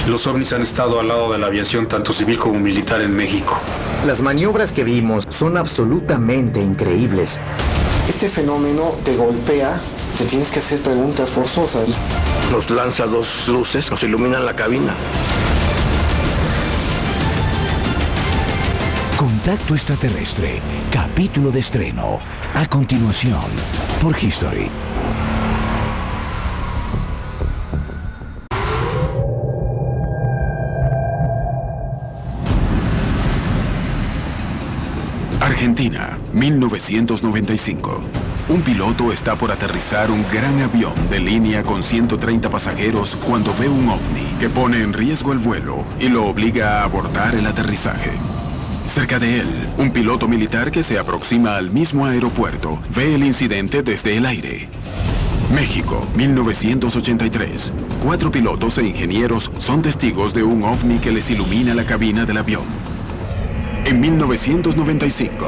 Los ovnis han estado al lado de la aviación tanto civil como militar en México. Las maniobras que vimos son absolutamente increíbles. Este fenómeno te golpea, te tienes que hacer preguntas forzosas. Nos lanza dos luces, nos iluminan la cabina. Contacto extraterrestre, capítulo de estreno. A continuación, por History. Argentina, 1995. Un piloto está por aterrizar un gran avión de línea con 130 pasajeros cuando ve un ovni que pone en riesgo el vuelo y lo obliga a abortar el aterrizaje. Cerca de él, un piloto militar que se aproxima al mismo aeropuerto ve el incidente desde el aire. México, 1983. 4 pilotos e ingenieros son testigos de un ovni que les ilumina la cabina del avión. En 1995,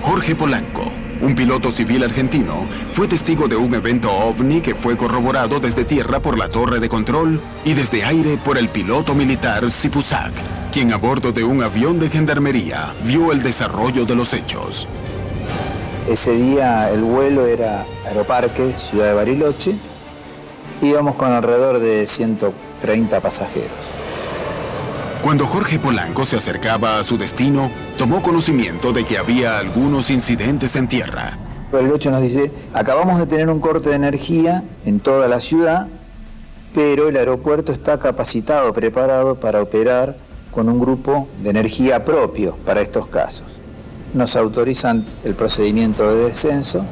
Jorge Polanco, un piloto civil argentino, fue testigo de un evento ovni que fue corroborado desde tierra por la torre de control y desde aire por el piloto militar Sipusak, quien a bordo de un avión de gendarmería vio el desarrollo de los hechos. Ese día el vuelo era Aeroparque, Ciudad de Bariloche. Íbamos con alrededor de 130 pasajeros. Cuando Jorge Polanco se acercaba a su destino, tomó conocimiento de que había algunos incidentes en tierra. Bariloche nos dice, acabamos de tener un corte de energía en toda la ciudad, pero el aeropuerto está capacitado, preparado para operar con un grupo de energía propio para estos casos. Nos autorizan el procedimiento de descenso.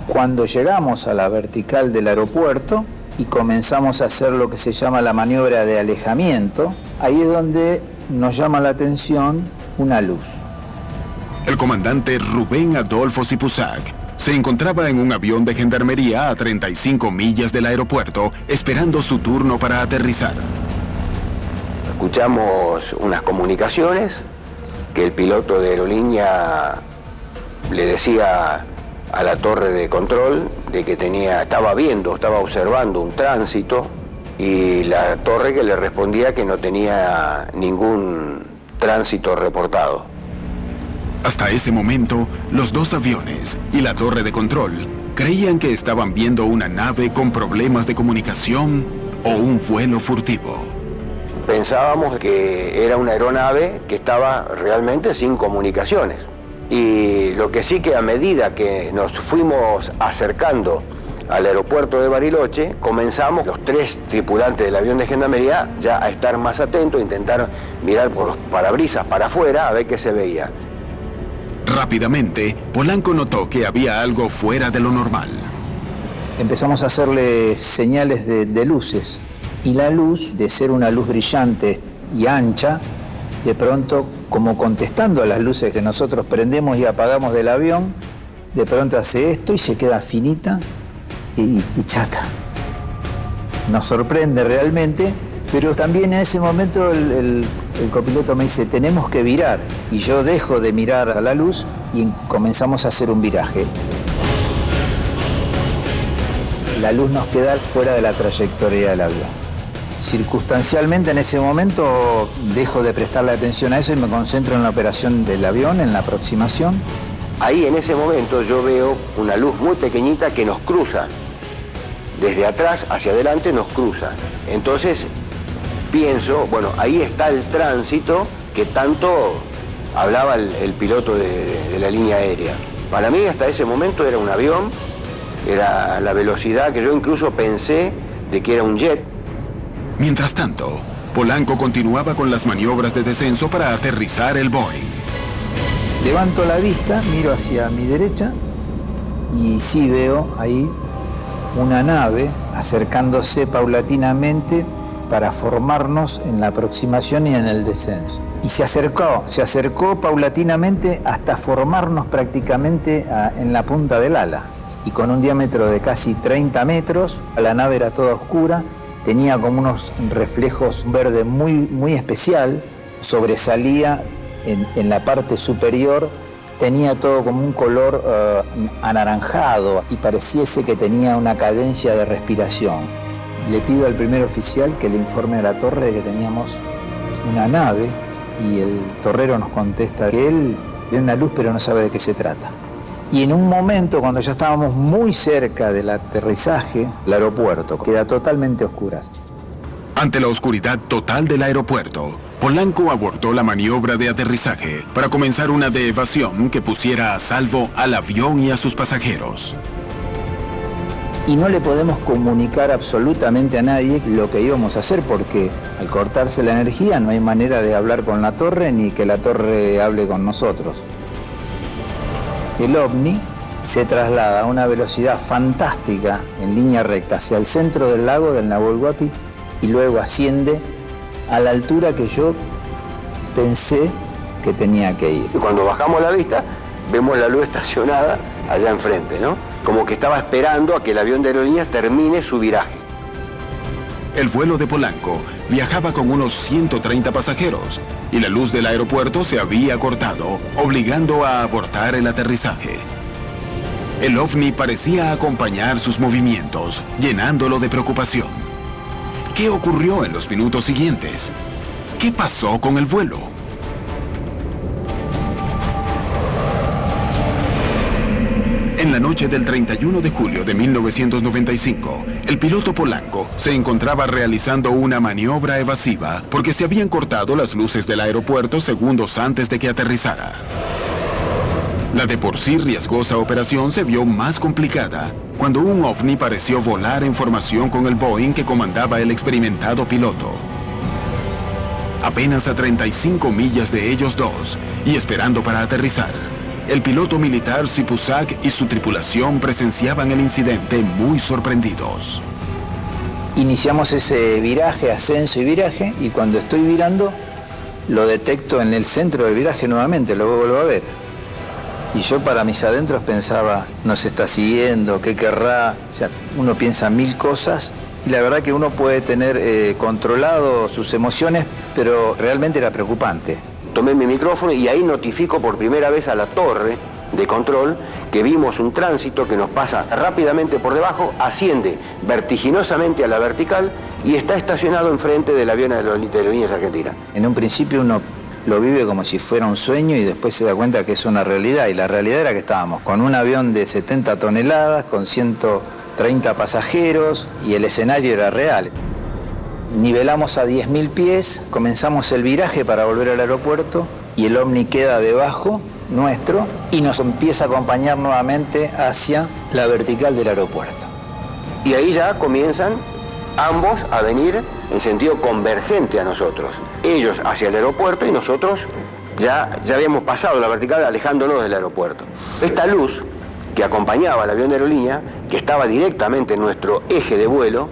Cuando llegamos a la vertical del aeropuerto y comenzamos a hacer lo que se llama la maniobra de alejamiento, ahí es donde nos llama la atención una luz. El comandante Rubén Adolfo Sipusak se encontraba en un avión de gendarmería a 35 millas del aeropuerto, esperando su turno para aterrizar. Escuchamos unas comunicaciones que el piloto de aerolínea le decía a la torre de control de que estaba observando un tránsito, y la torre que le respondía que no tenía ningún tránsito reportado. Hasta ese momento, los dos aviones y la torre de control creían que estaban viendo una nave con problemas de comunicación o un vuelo furtivo. Pensábamos que era una aeronave que estaba realmente sin comunicaciones. Y lo que sí, que a medida que nos fuimos acercando al aeropuerto de Bariloche, comenzamos los 3 tripulantes del avión de gendarmería ya a estar más atentos, a intentar mirar por los parabrisas para afuera a ver qué se veía. Rápidamente, Polanco notó que había algo fuera de lo normal. Empezamos a hacerle señales de luces, y la luz, de ser una luz brillante y ancha, de pronto, como contestando a las luces que nosotros prendemos y apagamos del avión, de pronto hace esto y se queda finita y chata. Nos sorprende realmente, pero también en ese momento el copiloto me dice, tenemos que virar, y yo dejo de mirar a la luz y comenzamos a hacer un viraje. La luz nos queda fuera de la trayectoria del avión. Circunstancialmente en ese momento dejo de prestarle atención a eso y me concentro en la operación del avión, en la aproximación. Ahí en ese momento yo veo una luz muy pequeñita que nos cruza. Desde atrás hacia adelante nos cruza. Entonces pienso, bueno, ahí está el tránsito que tanto hablaba el piloto de la línea aérea. Para mí hasta ese momento era un avión, era la velocidad que yo incluso pensé de que era un jet. Mientras tanto, Polanco continuaba con las maniobras de descenso para aterrizar el Boeing. Levanto la vista, miro hacia mi derecha y sí veo ahí una nave acercándose paulatinamente para formarnos en la aproximación y en el descenso. Y se acercó paulatinamente hasta formarnos prácticamente en la punta del ala. Y con un diámetro de casi 30 metros, la nave era toda oscura, tenía como unos reflejos verde muy especial, sobresalía en la parte superior, tenía todo como un color anaranjado y pareciese que tenía una cadencia de respiración. le pido al primer oficial que le informe a la torre de que teníamos una nave y el torrero nos contesta que él ve una luz pero no sabe de qué se trata. Y en un momento, cuando ya estábamos muy cerca del aterrizaje, el aeropuerto queda totalmente a oscuras. Ante la oscuridad total del aeropuerto, Polanco abortó la maniobra de aterrizaje para comenzar una de evasión que pusiera a salvo al avión y a sus pasajeros. Y no le podemos comunicar absolutamente a nadie lo que íbamos a hacer porque al cortarse la energía no hay manera de hablar con la torre ni que la torre hable con nosotros. El ovni se traslada a una velocidad fantástica en línea recta hacia el centro del lago del Nahuel Huapi y luego asciende a la altura que yo pensé que tenía que ir. Y cuando bajamos la vista, vemos la luz estacionada allá enfrente, ¿no? Como que estaba esperando a que el avión de aerolíneas termine su viraje. El vuelo de Polanco viajaba con unos 130 pasajeros y la luz del aeropuerto se había cortado, obligando a abortar el aterrizaje. El ovni parecía acompañar sus movimientos, llenándolo de preocupación. ¿Qué ocurrió en los minutos siguientes? ¿Qué pasó con el vuelo? En la noche del 31 de julio de 1995, el piloto Polanco se encontraba realizando una maniobra evasiva porque se habían cortado las luces del aeropuerto segundos antes de que aterrizara. La de por sí riesgosa operación se vio más complicada cuando un ovni pareció volar en formación con el Boeing que comandaba el experimentado piloto. Apenas a 35 millas de ellos dos y esperando para aterrizar, el piloto militar Sipusak y su tripulación presenciaban el incidente muy sorprendidos. Iniciamos ese viraje, ascenso y viraje, y cuando estoy virando, lo detecto en el centro del viraje nuevamente, lo vuelvo a ver. Y yo para mis adentros pensaba, nos está siguiendo, ¿qué querrá? O sea, uno piensa mil cosas, y la verdad que uno puede tener controlado sus emociones, pero realmente era preocupante. Tomé mi micrófono y ahí notifico por primera vez a la torre de control que vimos un tránsito que nos pasa rápidamente por debajo, asciende vertiginosamente a la vertical y está estacionado enfrente del avión de Aerolíneas Argentinas. En un principio uno lo vive como si fuera un sueño y después se da cuenta que es una realidad. Y la realidad era que estábamos con un avión de 70 toneladas, con 130 pasajeros y el escenario era real. Nivelamos a 10.000 pies, comenzamos el viraje para volver al aeropuerto y el ovni queda debajo nuestro y nos empieza a acompañar nuevamente hacia la vertical del aeropuerto. Y ahí ya comienzan ambos a venir en sentido convergente a nosotros. Ellos hacia el aeropuerto y nosotros ya habíamos pasado la vertical alejándonos del aeropuerto. Esta luz que acompañaba al avión de aerolínea, que estaba directamente en nuestro eje de vuelo,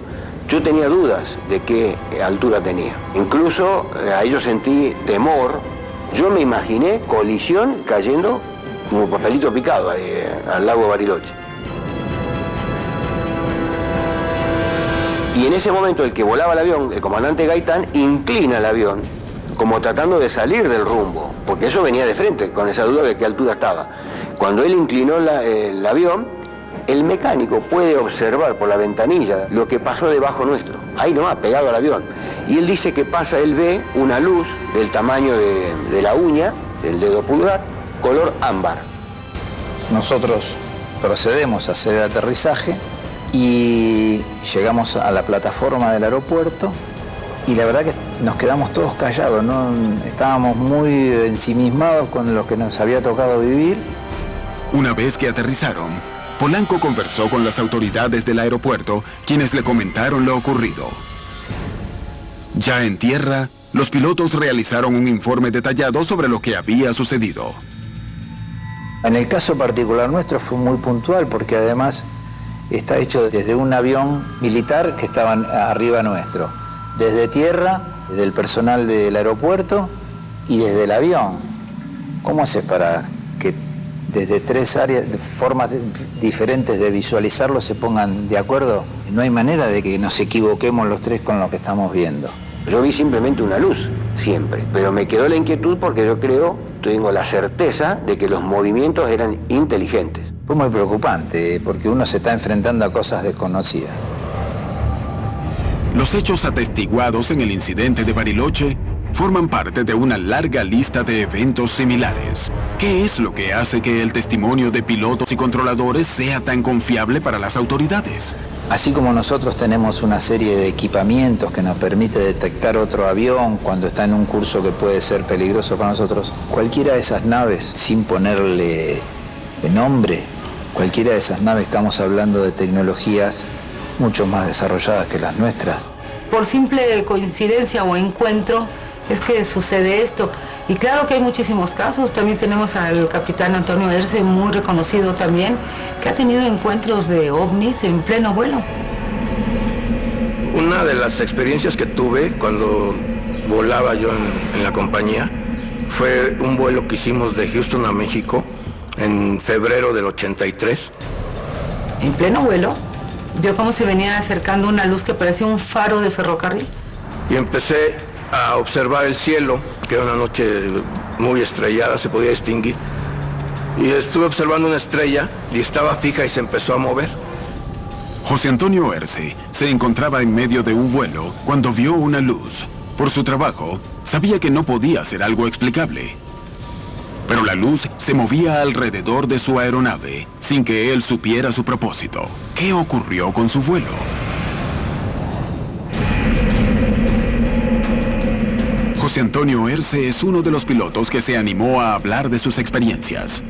yo tenía dudas de qué altura tenía. Incluso a ellos sentí temor. Yo me imaginé colisión cayendo como papelito picado al lago Bariloche. Y en ese momento el que volaba el avión, el comandante Gaitán, inclina el avión como tratando de salir del rumbo, porque eso venía de frente, con esa duda de qué altura estaba. Cuando él inclinó el avión, el mecánico puede observar por la ventanilla lo que pasó debajo nuestro, ahí nomás, pegado al avión. Y él dice que pasa, él ve una luz del tamaño de la uña, del dedo pulgar, color ámbar. Nosotros procedemos a hacer el aterrizaje y llegamos a la plataforma del aeropuerto y la verdad que nos quedamos todos callados, ¿no? Estábamos muy ensimismados con lo que nos había tocado vivir. Una vez que aterrizaron, Polanco conversó con las autoridades del aeropuerto, quienes le comentaron lo ocurrido. Ya en tierra, los pilotos realizaron un informe detallado sobre lo que había sucedido. En el caso particular nuestro fue muy puntual porque además está hecho desde un avión militar que estaba arriba nuestro, desde tierra, desde el personal del aeropuerto y desde el avión. ¿Cómo haces para que desde tres áreas, formas diferentes de visualizarlo se pongan de acuerdo? No hay manera de que nos equivoquemos los tres con lo que estamos viendo. Yo vi simplemente una luz, siempre, pero me quedó la inquietud porque yo tengo la certeza de que los movimientos eran inteligentes. Fue muy preocupante porque uno se está enfrentando a cosas desconocidas. Los hechos atestiguados en el incidente de Bariloche forman parte de una larga lista de eventos similares. ¿Qué es lo que hace que el testimonio de pilotos y controladores sea tan confiable para las autoridades? Así como nosotros tenemos una serie de equipamientos que nos permite detectar otro avión cuando está en un curso que puede ser peligroso para nosotros, cualquiera de esas naves, sin ponerle nombre, cualquiera de esas naves, estamos hablando de tecnologías mucho más desarrolladas que las nuestras. Por simple coincidencia o encuentro es que sucede esto. Y claro que hay muchísimos casos. También tenemos al capitán Antonio Erce, muy reconocido también, que ha tenido encuentros de ovnis en pleno vuelo. Una de las experiencias que tuve cuando volaba yo en la compañía fue un vuelo que hicimos de Houston a México en febrero del 83. En pleno vuelo, vio cómo se venía acercando una luz que parecía un faro de ferrocarril. Y empecé a observar el cielo, que era una noche muy estrellada, se podía distinguir. Y estuve observando una estrella y estaba fija y se empezó a mover. José Antonio Erce se encontraba en medio de un vuelo cuando vio una luz. Por su trabajo, sabía que no podía ser algo explicable. Pero la luz se movía alrededor de su aeronave sin que él supiera su propósito. ¿Qué ocurrió con su vuelo? José Antonio Erce es uno de los pilotos que se animó a hablar de sus experiencias.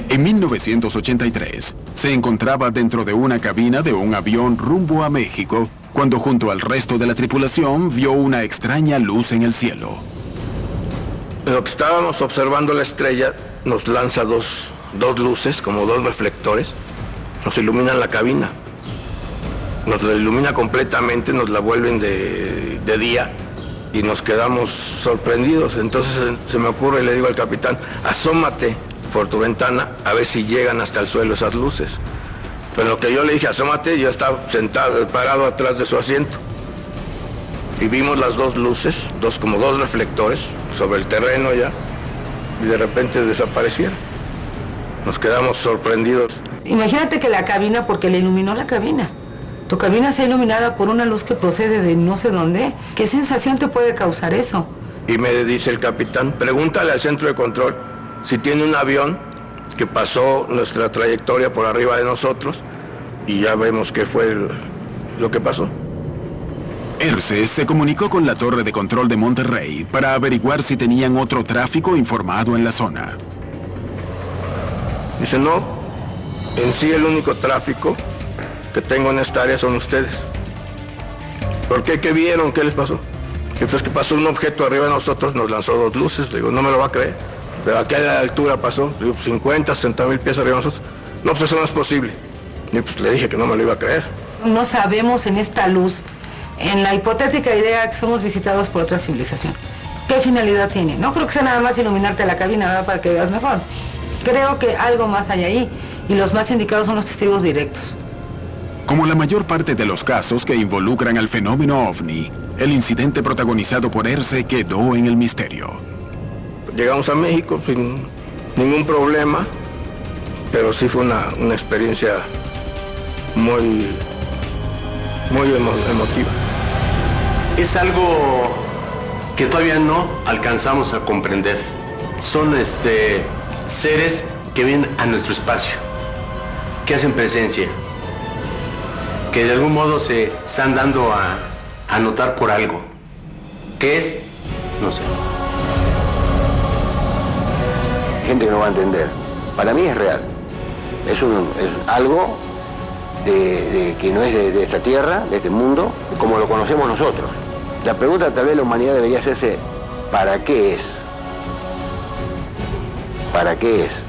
En 1983, se encontraba dentro de una cabina de un avión rumbo a México, cuando junto al resto de la tripulación vio una extraña luz en el cielo. En lo que estábamos observando la estrella, nos lanza dos luces, como dos reflectores, nos iluminan la cabina. Nos la ilumina completamente, nos la vuelven de día. Y nos quedamos sorprendidos. Entonces se me ocurre y le digo al capitán, asómate por tu ventana a ver si llegan hasta el suelo esas luces. Pero en lo que yo le dije, asómate, yo estaba sentado, parado atrás de su asiento. Y vimos las dos luces, como dos reflectores sobre el terreno ya, y de repente desaparecieron. Nos quedamos sorprendidos. Imagínate que la cabina, porque le iluminó la cabina. Tu cabina sea iluminada por una luz que procede de no sé dónde. ¿Qué sensación te puede causar eso? Y me dice el capitán, pregúntale al centro de control si tiene un avión que pasó nuestra trayectoria por arriba de nosotros y ya vemos qué fue lo que pasó. Erce se comunicó con la torre de control de Monterrey para averiguar si tenían otro tráfico informado en la zona. Dice, no, en sí el único tráfico que tengo en esta área son ustedes. ¿Por qué? ¿Qué vieron? ¿Qué les pasó? Y pues que pasó un objeto arriba de nosotros, nos lanzó dos luces. Le digo, no me lo va a creer. Pero ¿a qué altura pasó? Le digo, 50, 60 mil pies arriba de nosotros. No, pues eso no es posible. Y pues le dije que no me lo iba a creer. No sabemos en esta luz, en la hipotética idea que somos visitados por otra civilización, ¿qué finalidad tiene? No creo que sea nada más iluminarte la cabina, ¿verdad?, para que veas mejor. Creo que algo más hay ahí, y los más indicados son los testigos directos. Como la mayor parte de los casos que involucran al fenómeno ovni, el incidente protagonizado por Erce quedó en el misterio. Llegamos a México sin ningún problema, pero sí fue una experiencia muy emotiva. Es algo que todavía no alcanzamos a comprender. Son seres que vienen a nuestro espacio, que hacen presencia, que de algún modo se están dando a notar por algo. ¿Qué es? No sé. Gente que no va a entender. Para mí es real. Es algo que no es de esta tierra, de este mundo, como lo conocemos nosotros. La pregunta tal vez la humanidad debería hacerse, ¿para qué es? ¿Para qué es?